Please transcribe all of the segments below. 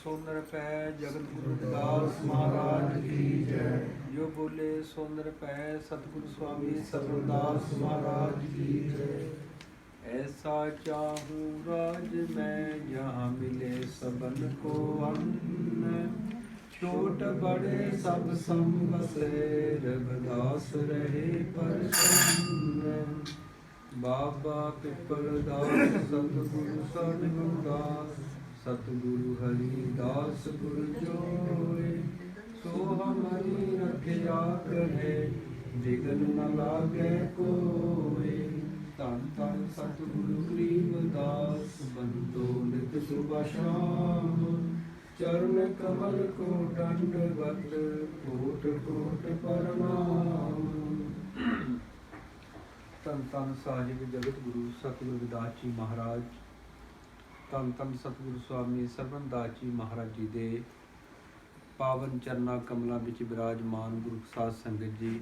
सोनर पै जगत गुरु रविदास महाराज की जय। जो बोले सोनर पै सतगुरु स्वामी सतरदास महाराज की जय। ऐसा चाहूँ राज मैं जहाँ मिले सबन को अन्न, छोट बड़े सब सम बसे रविदास रहे प्रसन्न। बाबा पिपल दास सतगुरु सतगुरुदास, सतगुरु हरिदास गुरु जोए। सो हमारी रखिया करे विघन न लागे कोय। धन धन सतगुरु गरीबदास, बंदो नित सुबह शाम। चरण कमल को दंडवत कोट कोट प्रणाम। ਧੰਨ ਧੰਨ ਸਾਹਿਬ ਜਗਤ ਗੁਰੂ ਸਤਿਗੁਰੂ ਰਵਿਦਾਸ ਜੀ ਮਹਾਰਾਜ, ਧੰਨ ਧੰਨ ਸਤਿਗੁਰੂ ਸਵਾਮੀ ਸਰਵਣ ਦਾਸ ਜੀ ਮਹਾਰਾਜ ਜੀ ਦੇ ਪਾਵਨ ਚਰਨਾਂ ਕਮਲਾਂ ਵਿੱਚ ਬਿਰਾਜਮਾਨ ਗੁਰੂ ਸਾਧ ਸੰਗਤ ਜੀ,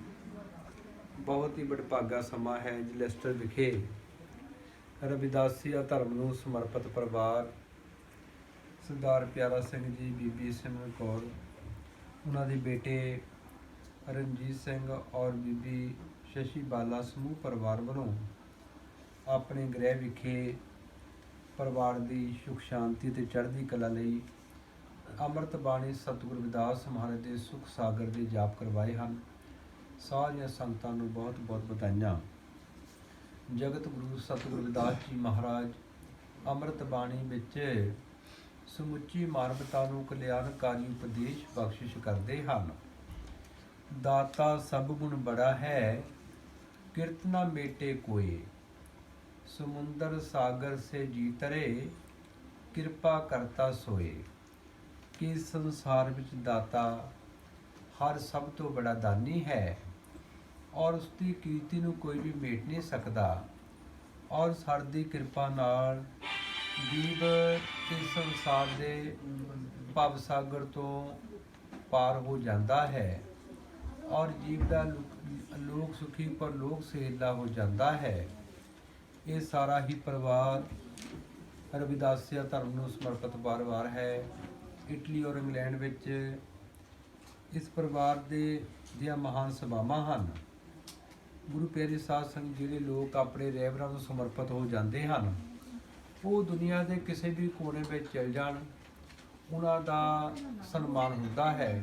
ਬਹੁਤ ਹੀ ਵਡਭਾਗਾ ਸਮਾਂ ਹੈ। ਜਲੈਸਟਰ ਵਿਖੇ ਰਵਿਦਾਸੀਆ ਧਰਮ ਨੂੰ ਸਮਰਪਿਤ ਪਰਿਵਾਰ ਸਰਦਾਰ ਪਿਆਰਾ ਸਿੰਘ ਜੀ, ਬੀਬੀ ਸਿਮਰਨ ਕੌਰ, ਉਹਨਾਂ ਦੇ ਬੇਟੇ ਰਣਜੀਤ ਸਿੰਘ ਔਰ ਬੀਬੀ शशि बाला समूह परिवार वालों अपने गृह विखे परिवार की सुख शांति ते चढ़ती कला लई अमृत बाणी सतगुरु रविदास महाराज के सुख सागर के जाप करवाए हैं। सारिया संगतां नूं बहुत बहुत बधाइयां। जगत गुरु सतगुरु रविदास जी महाराज अमृत बाणी विच समुची मानवता नूं कल्याणकारी उपदेश बख्शिश करते हैं। दाता सब गुण बड़ा है, कीर्तना मेटे कोय। समुंदर सागर से जी तरे, कृपा करता सोए। कि संसार विच दाता हर सब तो बड़ा दानी है, और उसकी कीर्ति नूं कोई भी मेट नहीं सकता। और साडी कृपा नाल जीव इस संसार दे भव सागर तो पार हो जाता है, और जीव का लोक सुखी पर लोक सेला हो जाता है। ये सारा ही परिवार रविदासिया धर्म नूं समर्पित परिवार है। इटली और इंग्लैंड विच इस परिवार दे दियां महान सभावां हन। गुरु प्यारे साध संगत जिहड़े लोग अपने रहबरां नूं समर्पित हो जाते हैं, वो दुनिया के किसी भी कोने में चल जाण, उन्हां दा सन्मान हुंदा है,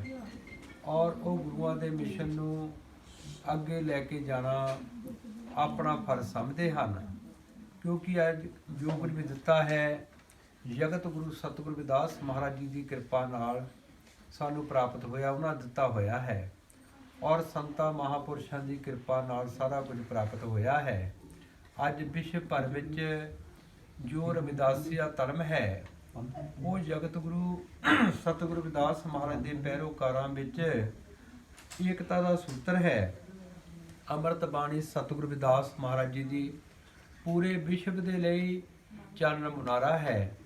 और वो गुरुआं दे मिशन नूं अगे लैके जाना अपना फर्ज समझते हैं। क्योंकि अज जो कुछ भी दिता है जगत गुरु सतगुरु रविदास महाराज जी की कृपा नाल सानू प्राप्त होया, उन्हां दिता होया है, और संतां महापुरुषां की कृपा नाल सारा कुछ प्राप्त होया है। अज विश्व भर विच जो रविदासिया धर्म है वो जगत गुरु सतगुरु रविदास महाराज के पैरोकारां विच एकता का सूत्र है। अमृत बाणी सतगुरु रविदास महाराज जी की पूरे विश्व के लिए चानन मुनारा है,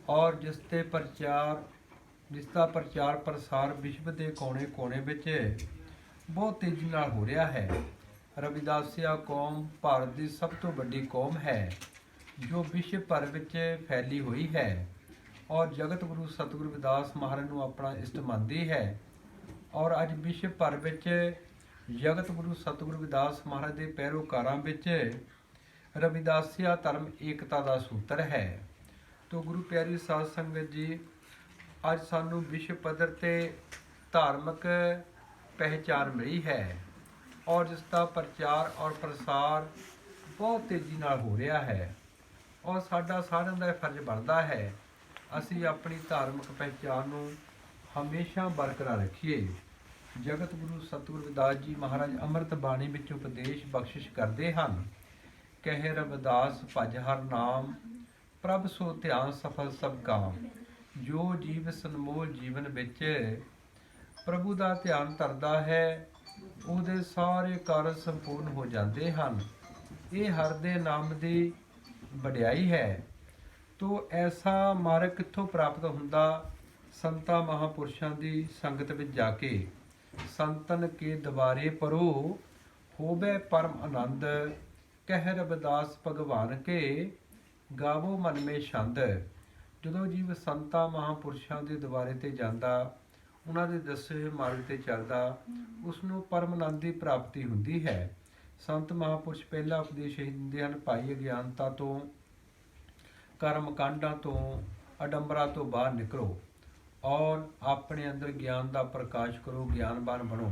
और जिसका प्रचार प्रसार विश्व के कोने कोने विच बहुत तेजी नाल हो रहा है। रविदासिया कौम भारत की सब तो बड़ी कौम है, जो विश्व भर विच फैली हुई है, और जगत गुरु सतगुरु रविदास महाराज नूं अपना इष्ट मानती है। और अज विश्व भर विच जगत गुरु सतगुरु रविदास महाराज के पैरोकारां विच रविदासिया धर्म एकता का सूत्र है। तो गुरु प्यारी साध संगत जी, अज सानू विश्व पद्धर ते धार्मिक पहचान मिली है, और जिसका प्रचार और प्रसार बहुत तेजी नाल हो रहा है, और साडा सारिआं दा फर्ज बनता है असी अपनी धार्मिक पहचान नूं हमेशा बरकरार रखिए। जगत गुरु सतगुरु रविदास जी महाराज अमृत बाणी विच उपदेश बख्शिश करते हैं। कहे रविदास भज हर नाम, प्रभ सो ध्यान सफल सब काम। जो जीव सनमोल जीवन विच प्रभु का ध्यान धरदा है, ਉਹਦੇ सारे कार्य संपूर्ण हो जाते हैं। ये हर दे नाम की वडियाई है। तो ऐसा मार्ग कित्थों प्राप्त हुंदा? संतां महापुरुषां की संगत विच जाके। संतन के दवारे परो होवे परम आनंद, कह रविदास भगवान के गावो मन में छंद। ਜਦੋਂ ਜੀਵ ਸੰਤਾਂ ਮਹਾਂਪੁਰਸ਼ਾਂ ਦੇ ਦੁਆਰੇ ਤੇ ਜਾਂਦਾ, ਉਹਨਾਂ ਦੇ ਦੱਸੇ ਹੋਏ ਮਾਰਗ ਤੇ ਚੱਲਦਾ, ਉਸ ਨੂੰ ਪਰਮ ਆਨੰਦ ਦੀ ਪ੍ਰਾਪਤੀ ਹੁੰਦੀ ਹੈ। ਸੰਤ ਮਹਾਂਪੁਰਸ਼ ਪਹਿਲਾ ਉਪਦੇਸ਼ ਇਹ ਦਿੰਦੇ ਹਨ, ਭਾਈ ਅਗਿਆਨਤਾ ਤੋਂ, ਕਰਮ ਕਾਂਡਾਂ ਤੋਂ, ਅਡੰਬਰਾਂ ਤੋਂ ਬਾਹਰ ਨਿਕਲੋ ਔਰ ਆਪਣੇ ਅੰਦਰ ਗਿਆਨ ਦਾ ਪ੍ਰਕਾਸ਼ ਕਰੋ, ਗਿਆਨਵਾਨ ਬਣੋ।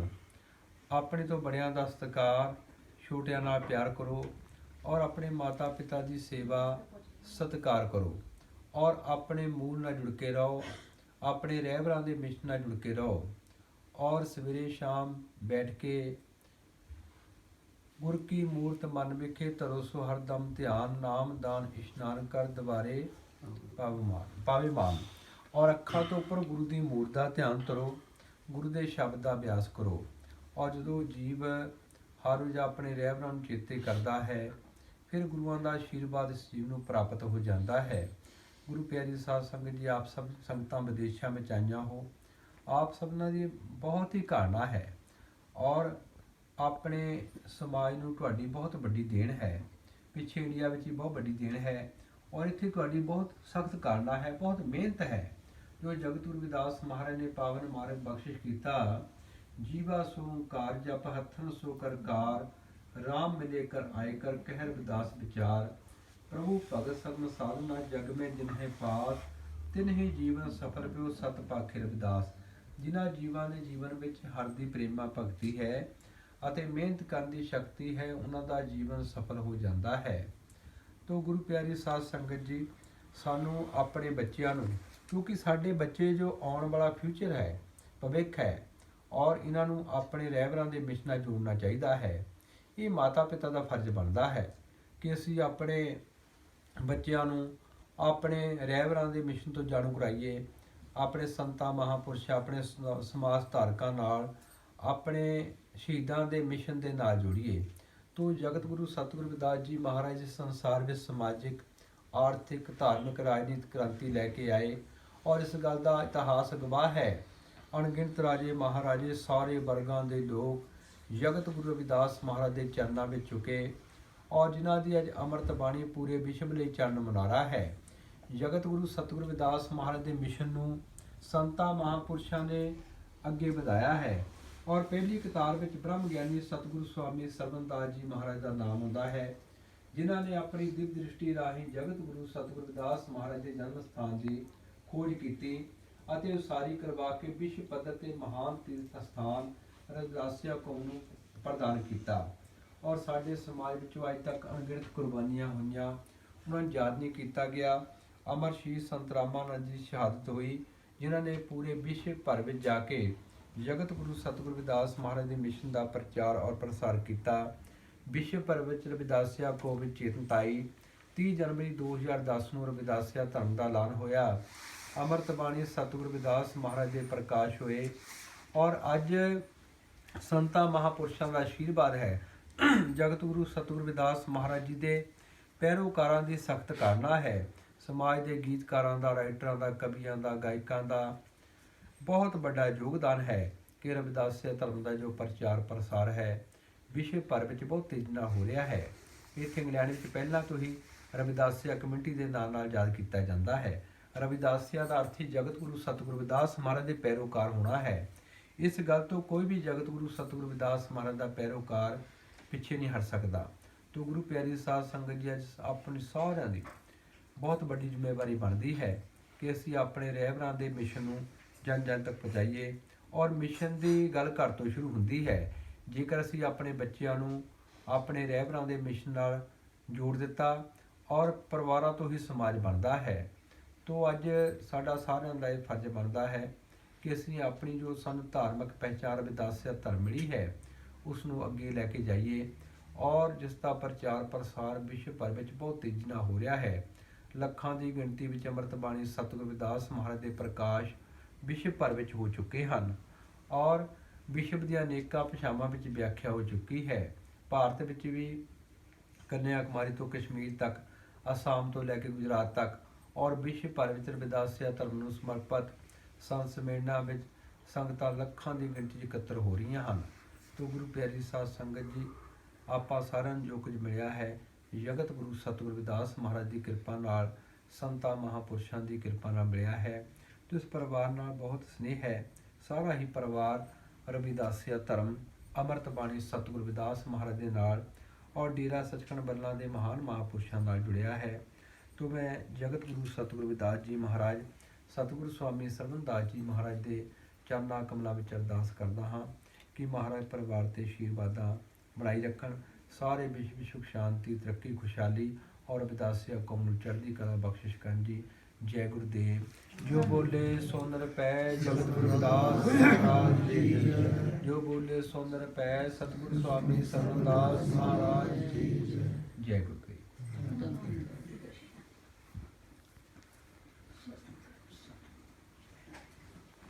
ਆਪਣੇ ਤੋਂ ਬੜਿਆਂ ਦਾ ਸਤਿਕਾਰ, ਛੋਟਿਆਂ ਨਾਲ ਪਿਆਰ ਕਰੋ ਔਰ ਆਪਣੇ ਮਾਤਾ ਪਿਤਾ ਦੀ ਸੇਵਾ ਸਤਿਕਾਰ ਕਰੋ ਔਰ ਆਪਣੇ ਮੂਲ ਨਾਲ ਜੁੜ ਕੇ ਰਹੋ, ਆਪਣੇ ਰਹਿਬਰਾਂ ਦੇ ਮਿਸ਼ਨ ਨਾਲ ਜੁੜ ਕੇ ਰਹੋ ਔਰ ਸਵੇਰੇ ਸ਼ਾਮ ਬੈਠ ਕੇ ਗੁਰ ਕੀ ਮੂਰਤ ਮਨ ਵਿਖੇ ਧਰੋ ਸੋ ਹਰਦਮ ਧਿਆਨ, ਨਾਮ ਦਾਨ ਇਸ਼ਨਾਨ ਕਰ ਦਵਾਰੇ ਪਾਵੇ ਮਾਨ। ਔਰ ਅੱਖਾਂ ਤੋਂ ਉੱਪਰ ਗੁਰੂ ਦੀ ਮੂਰਤ ਦਾ ਧਿਆਨ ਧਰੋ, ਗੁਰੂ ਦੇ ਸ਼ਬਦ ਦਾ ਅਭਿਆਸ ਕਰੋ। ਔਰ ਜਦੋਂ ਜੀਵ ਹਰ ਰੋਜ਼ ਆਪਣੇ ਰਹਿਬਰਾਂ ਨੂੰ ਚੇਤੇ ਕਰਦਾ ਹੈ, ਫਿਰ ਗੁਰੂਆਂ ਦਾ ਆਸ਼ੀਰਵਾਦ ਇਸ ਜੀਵ ਨੂੰ ਪ੍ਰਾਪਤ ਹੋ ਜਾਂਦਾ ਹੈ। ਗੁਰੂ ਪਿਆਰੀ ਸਾਧ ਸੰਗਤ ਜੀ, ਆਪ ਸਭ ਸੰਗਤਾਂ ਵਿਦੇਸ਼ਾਂ ਵਿੱਚ ਆਈਆਂ ਹੋ, ਆਪ ਸਭਨਾਂ ਦੀ ਬਹੁਤ ਹੀ ਘਾਣਾ ਹੈ ਔਰ ਆਪਣੇ ਸਮਾਜ ਨੂੰ ਤੁਹਾਡੀ ਬਹੁਤ ਵੱਡੀ ਦੇਣ ਹੈ। ਪਿੱਛੇ ਇੰਡੀਆ ਵਿੱਚ ਹੀ ਬਹੁਤ ਵੱਡੀ ਦੇਣ ਹੈ ਔਰ ਇੱਥੇ ਤੁਹਾਡੀ ਬਹੁਤ ਸਖਤ ਕਾਰਨਾ ਹੈ, ਬਹੁਤ ਮਿਹਨਤ ਹੈ। ਜੋ ਜਗਤ ਗੁਰੂ ਰਵਿਦਾਸ ਮਹਾਰਾਜ ਨੇ ਪਾਵਨ ਮਾਰਗ ਬਖਸ਼ਿਸ਼ ਕੀਤਾ, ਜੀਵਾ ਸੋ ਓਂਕਾਰ ਜਪ ਹੱਥਨ ਸੋ ਕਰਕਾਰ, ਰਾਮ ਮਿਲੇ ਕਰ ਆਏ ਕਰ ਕਹਿ ਰਵਿਦਾਸ ਵਿਚਾਰ, ਪ੍ਰਭੂ ਭਗਤ ਸਰਨ ਸਾਧਨਾ ਜਗ ਮੈਂ ਜਿਨਹਿ ਪਾਸ, ਤਿਨਹਿ ਜੀਵਨ ਸਫਲ ਪਿਓ ਸਤ ਪਾਖੇ ਰਵਿਦਾਸ। ਜਿਨ੍ਹਾਂ ਜੀਵਾਂ ਦੇ ਜੀਵਨ ਵਿੱਚ ਹਰਿ ਦੀ ਪ੍ਰੇਮਾ ਭਗਤੀ ਹੈ ਅਤੇ ਮਿਹਨਤ ਕਰਨ ਦੀ ਸ਼ਕਤੀ ਹੈ, ਉਹਨਾਂ ਦਾ ਜੀਵਨ ਸਫਲ ਹੋ ਜਾਂਦਾ ਹੈ। ਤੋ ਗੁਰੂ ਪਿਆਰੀ ਸਾਧ ਸੰਗਤ ਜੀ, ਸਾਨੂੰ ਆਪਣੇ ਬੱਚਿਆਂ ਨੂੰ, ਕਿਉਂਕਿ ਸਾਡੇ ਬੱਚੇ ਜੋ ਆਉਣ ਵਾਲਾ ਫਿਊਚਰ ਹੈ, ਭਵਿੱਖ ਹੈ, ਔਰ ਇਹਨਾਂ ਨੂੰ ਆਪਣੇ ਰਹਿਬਰਾਂ ਦੇ ਮਿਸ਼ਨ ਨਾਲ ਜੋੜਨਾ ਚਾਹੀਦਾ ਹੈ। ਇਹ ਮਾਤਾ ਪਿਤਾ ਦਾ ਫਰਜ਼ ਬਣਦਾ ਹੈ ਕਿ ਅਸੀਂ ਆਪਣੇ ਬੱਚਿਆਂ ਨੂੰ ਆਪਣੇ ਰਹਿਬਰਾਂ ਦੇ ਮਿਸ਼ਨ ਤੋਂ ਜਾਣੂ ਕਰਾਈਏ, ਆਪਣੇ ਸੰਤਾਂ ਮਹਾਂਪੁਰਸ਼ਾਂ, ਆਪਣੇ ਸਮਾਜ ਧਾਰਕਾਂ ਨਾਲ, ਆਪਣੇ ਸ਼ਹੀਦਾਂ ਦੇ ਮਿਸ਼ਨ ਦੇ ਨਾਲ ਜੋੜੀਏ। ਤੋ ਜਗਤ ਗੁਰੂ ਸਤਿਗੁਰੂ ਰਵਿਦਾਸ ਜੀ ਮਹਾਰਾਜ ਇਸ ਸੰਸਾਰ ਵਿੱਚ ਸਮਾਜਿਕ, ਆਰਥਿਕ, ਧਾਰਮਿਕ, ਰਾਜਨੀਤਿਕ ਕ੍ਰਾਂਤੀ ਲੈ ਕੇ ਆਏ ਔਰ ਇਸ ਗੱਲ ਦਾ ਇਤਿਹਾਸ ਗਵਾਹ ਹੈ। ਅਣਗਿਣਤ ਰਾਜੇ ਮਹਾਰਾਜੇ, ਸਾਰੇ ਵਰਗਾਂ ਦੇ ਲੋਕ ਜਗਤ ਗੁਰੂ ਰਵਿਦਾਸ ਮਹਾਰਾਜ ਦੇ ਚਰਨਾਂ ਵਿੱਚ ਝੁਕੇ ਔਰ ਜਿਨ੍ਹਾਂ ਦੀ ਅੱਜ ਅੰਮ੍ਰਿਤ ਬਾਣੀ ਪੂਰੇ ਵਿਸ਼ਵ ਲਈ ਚਰਨ ਮੁਨਾਰਾ ਹੈ। ਜਗਤ ਗੁਰੂ ਸਤਿਗੁਰੂ ਰਵਿਦਾਸ ਮਹਾਰਾਜ ਦੇ ਮਿਸ਼ਨ ਨੂੰ ਸੰਤਾਂ ਮਹਾਂਪੁਰਸ਼ਾਂ ਨੇ ਅੱਗੇ ਵਧਾਇਆ ਹੈ ਔਰ ਪਹਿਲੀ ਕਤਾਰ ਵਿੱਚ ਬ੍ਰਹਮ ਗਿਆਨੀ ਸਤਿਗੁਰੂ ਸਵਾਮੀ ਸਰਬਨਦਾਸ ਜੀ ਮਹਾਰਾਜ ਦਾ ਨਾਮ ਆਉਂਦਾ ਹੈ, ਜਿਨ੍ਹਾਂ ਨੇ ਆਪਣੀ ਦਿਵ ਦ੍ਰਿਸ਼ਟੀ ਰਾਹੀਂ ਜਗਤ ਗੁਰੂ ਸਤਿਗੁਰੂ ਰਵਿਦਾਸ ਮਹਾਰਾਜ ਦੇ ਜਨਮ ਸਥਾਨ ਦੀ ਖੋਜ ਕੀਤੀ ਅਤੇ ਉਸਾਰੀ ਕਰਵਾ ਕੇ ਵਿਸ਼ਵ ਪੱਧਰ ਤੇ ਮਹਾਨ ਤੀਰਥ ਸਥਾਨ ਰਵਿਦਾਸੀਆ ਕੌਮ ਨੂੰ ਪ੍ਰਦਾਨ ਕੀਤਾ। ਔਰ ਸਾਡੇ ਸਮਾਜ ਵਿੱਚੋਂ ਅੱਜ ਤੱਕ ਅਣਗਿਣਤ ਕੁਰਬਾਨੀਆਂ ਹੋਈਆਂ, ਉਹਨਾਂ ਨੂੰ ਯਾਦ ਨਹੀਂ ਕੀਤਾ ਗਿਆ। ਅਮਰ ਸ਼ਹੀਦ ਸੰਤ ਰਾਮਾਨੰਦ ਜੀ ਦੀ ਸ਼ਹਾਦਤ ਹੋਈ, ਜਿਨ੍ਹਾਂ ਨੇ ਪੂਰੇ ਵਿਸ਼ਵ ਭਰ ਵਿੱਚ ਜਾ ਕੇ ਜਗਤ ਗੁਰੂ ਸਤਿਗੁਰੂ ਰਵਿਦਾਸ ਮਹਾਰਾਜ ਦੇ ਮਿਸ਼ਨ ਦਾ ਪ੍ਰਚਾਰ ਔਰ ਪ੍ਰਸਾਰ ਕੀਤਾ। ਵਿਸ਼ਵ ਭਰ ਵਿੱਚ ਰਵਿਦਾਸੀਆ ਕੌਮ ਵਿੱਚ ਚੇਤਨਤਾ ਆਈ। 30 ਜਨਵਰੀ 2010 ਨੂੰ ਰਵਿਦਾਸੀਆ ਧਰਮ ਦਾ ਐਲਾਨ ਹੋਇਆ। ਅੰਮ੍ਰਿਤ ਬਾਣੀ ਸਤਿਗੁਰੂ ਰਵਿਦਾਸ ਮਹਾਰਾਜ ਦੇ ਪ੍ਰਕਾਸ਼ ਹੋਏ ਔਰ ਅੱਜ ਸੰਤਾਂ ਮਹਾਂਪੁਰਸ਼ਾਂ ਦਾ ਆਸ਼ੀਰਵਾਦ ਹੈ। ਜਗਤ ਗੁਰੂ ਸਤਿਗੁਰੂ ਰਵਿਦਾਸ ਮਹਾਰਾਜ ਜੀ ਦੇ ਪੈਰੋਕਾਰਾਂ ਦੀ ਸਖਤ ਕਾਰਨਾ ਹੈ। ਸਮਾਜ ਦੇ ਗੀਤਕਾਰਾਂ ਦਾ, ਰਾਈਟਰਾਂ ਦਾ, ਕਵੀਆਂ ਦਾ, ਗਾਇਕਾਂ ਦਾ ਬਹੁਤ ਵੱਡਾ ਯੋਗਦਾਨ ਹੈ ਕਿ ਰਵਿਦਾਸੀਆ ਧਰਮ ਦਾ ਜੋ ਪ੍ਰਚਾਰ ਪ੍ਰਸਾਰ ਹੈ ਵਿਸ਼ਵ ਭਰ ਵਿੱਚ ਬਹੁਤ ਤੇਜ਼ੀ ਨਾਲ ਹੋ ਰਿਹਾ ਹੈ। ਇੱਥੇ ਇੰਗਲੈਂਡ ਵਿੱਚ ਪਹਿਲਾਂ ਤੋਂ ਹੀ ਰਵਿਦਾਸੀਆ ਕਮਿਊਨਿਟੀ ਦੇ ਨਾਂ ਨਾਲ ਯਾਦ ਕੀਤਾ ਜਾਂਦਾ ਹੈ। ਰਵਿਦਾਸੀਆ ਦਾ ਅਰਥ ਹੀ ਜਗਤ ਗੁਰੂ ਸਤਿਗੁਰੂ ਰਵਿਦਾਸ ਮਹਾਰਾਜ ਦੇ ਪੈਰੋਕਾਰ ਹੋਣਾ ਹੈ। ਇਸ ਗੱਲ ਤੋਂ ਕੋਈ ਵੀ ਜਗਤ ਗੁਰੂ ਸਤਿਗੁਰੂ ਰਵਿਦਾਸ ਮਹਾਰਾਜ ਦਾ ਪੈਰੋਕਾਰ ਪਿੱਛੇ ਨਹੀਂ ਹਟ ਸਕਦਾ। ਤੋ ਗੁਰੂ ਪਿਆਰੀ ਸਾਧ ਸੰਗਤ ਜੀ, ਅੱਜ ਆਪਣੀ ਸਾਰਿਆਂ ਦੀ ਬਹੁਤ ਵੱਡੀ ਜ਼ਿੰਮੇਵਾਰੀ ਬਣਦੀ ਹੈ ਕਿ ਅਸੀਂ ਆਪਣੇ ਰਹਿਬਰਾਂ ਦੇ ਮਿਸ਼ਨ ਨੂੰ ਜਨ ਜਨ ਤੱਕ ਪਹੁੰਚਾਈਏ ਔਰ ਮਿਸ਼ਨ ਦੀ ਗੱਲ ਘਰ ਤੋਂ ਸ਼ੁਰੂ ਹੁੰਦੀ ਹੈ। ਜੇਕਰ ਅਸੀਂ ਆਪਣੇ ਬੱਚਿਆਂ ਨੂੰ ਆਪਣੇ ਰਹਿਬਰਾਂ ਦੇ ਮਿਸ਼ਨ ਨਾਲ ਜੋੜ ਦਿੱਤਾ ਔਰ ਪਰਿਵਾਰਾਂ ਤੋਂ ਹੀ ਸਮਾਜ ਬਣਦਾ ਹੈ। ਤੋ ਅੱਜ ਸਾਡਾ ਸਾਰਿਆਂ ਦਾ ਇਹ ਫਰਜ਼ ਬਣਦਾ ਹੈ ਕਿ ਅਸੀਂ ਆਪਣੀ ਜੋ ਸਾਨੂੰ ਧਾਰਮਿਕ ਪਹਿਚਾਣ ਰਵਿਦਾਸੀਆ ਧਰਮ ਮਿਲੀ ਹੈ ਉਸ ਨੂੰ ਅੱਗੇ ਲੈ ਕੇ ਜਾਈਏ ਔਰ ਜਿਸ ਦਾ ਪ੍ਰਚਾਰ ਪ੍ਰਸਾਰ ਵਿਸ਼ਵ ਭਰ ਵਿੱਚ ਬਹੁਤ ਤੇਜ਼ੀ ਨਾਲ ਹੋ ਰਿਹਾ ਹੈ। ਲੱਖਾਂ ਦੀ ਗਿਣਤੀ ਵਿੱਚ ਅੰਮ੍ਰਿਤ ਬਾਣੀ ਸਤਿਗੁਰੂ ਰਵਿਦਾਸ ਮਹਾਰਾਜ ਦੇ ਪ੍ਰਕਾਸ਼ ਵਿਸ਼ਵ ਭਰ ਵਿੱਚ ਹੋ ਚੁੱਕੇ ਹਨ ਔਰ ਵਿਸ਼ਵ ਦੀਆਂ ਅਨੇਕਾਂ ਭਾਸ਼ਾਵਾਂ ਵਿੱਚ ਵਿਆਖਿਆ ਹੋ ਚੁੱਕੀ ਹੈ। ਭਾਰਤ ਵਿੱਚ ਵੀ ਕੰਨਿਆ ਕੁਮਾਰੀ ਤੋਂ ਕਸ਼ਮੀਰ ਤੱਕ, ਅਸਾਮ ਤੋਂ ਲੈ ਕੇ ਗੁਜਰਾਤ ਤੱਕ ਔਰ ਵਿਸ਼ਵ ਭਰ ਵਿੱਚ ਰਵਿਦਾਸੀਆ ਧਰਮ ਨੂੰ ਸਮਰਪਿਤ ਸੰਤ ਸੰਮੇਲਨਾਂ ਵਿੱਚ ਸੰਗਤਾਂ ਲੱਖਾਂ ਦੀ ਗਿਣਤੀ 'ਚ ਇਕੱਤਰ ਹੋ ਰਹੀਆਂ ਹਨ। ਤੋ ਗੁਰੂ ਪਿਆਰੀ ਸਾਧ ਸੰਗਤ ਜੀ, ਆਪਾਂ ਸਾਰਿਆਂ ਨੂੰ ਜੋ ਕੁਝ ਮਿਲਿਆ ਹੈ ਜਗਤ ਗੁਰੂ ਸਤਿਗੁਰੂ ਰਵਿਦਾਸ ਮਹਾਰਾਜ ਦੀ ਕਿਰਪਾ ਨਾਲ ਸੰਤਾਂ ਮਹਾਂਪੁਰਸ਼ਾਂ ਦੀ ਕਿਰਪਾ ਨਾਲ ਮਿਲਿਆ ਹੈ ਤੇ ਉਸ ਪਰਿਵਾਰ ਨਾਲ ਬਹੁਤ ਸਨੇਹ ਹੈ। ਸਾਰਾ ਹੀ ਪਰਿਵਾਰ ਰਵਿਦਾਸੀਆ ਧਰਮ ਅੰਮ੍ਰਿਤ ਬਾਣੀ ਸਤਿਗੁਰ ਰਵਿਦਾਸ ਮਹਾਰਾਜ ਦੇ ਨਾਲ ਔਰ ਡੇਰਾ ਸੱਚਖੰਡ ਬੱਲਾ ਦੇ ਮਹਾਨ ਮਹਾਂਪੁਰਸ਼ਾਂ ਨਾਲ ਜੁੜਿਆ ਹੈ। तो मैं जगत गुरु सतगुरु रविदास जी महाराज सतगुरु स्वामी सरवणदास जी महाराज के चरना कमलों में अरदास करता हाँ कि महाराज परिवार के आशीर्वादां बनाई रखन, सारे विश्व सुख शांति तरक्की खुशहाली और रविदासिया कौम नूं चढ़दी कला बख्शिश करन जी। जय गुरुदेव। जो बोले सो नर पै जगत गुरु रविदास महाराज जी, जो बोले सो नर पै सतगुरु स्वामी सरवणदास महाराज जी। जय गुरुदेव।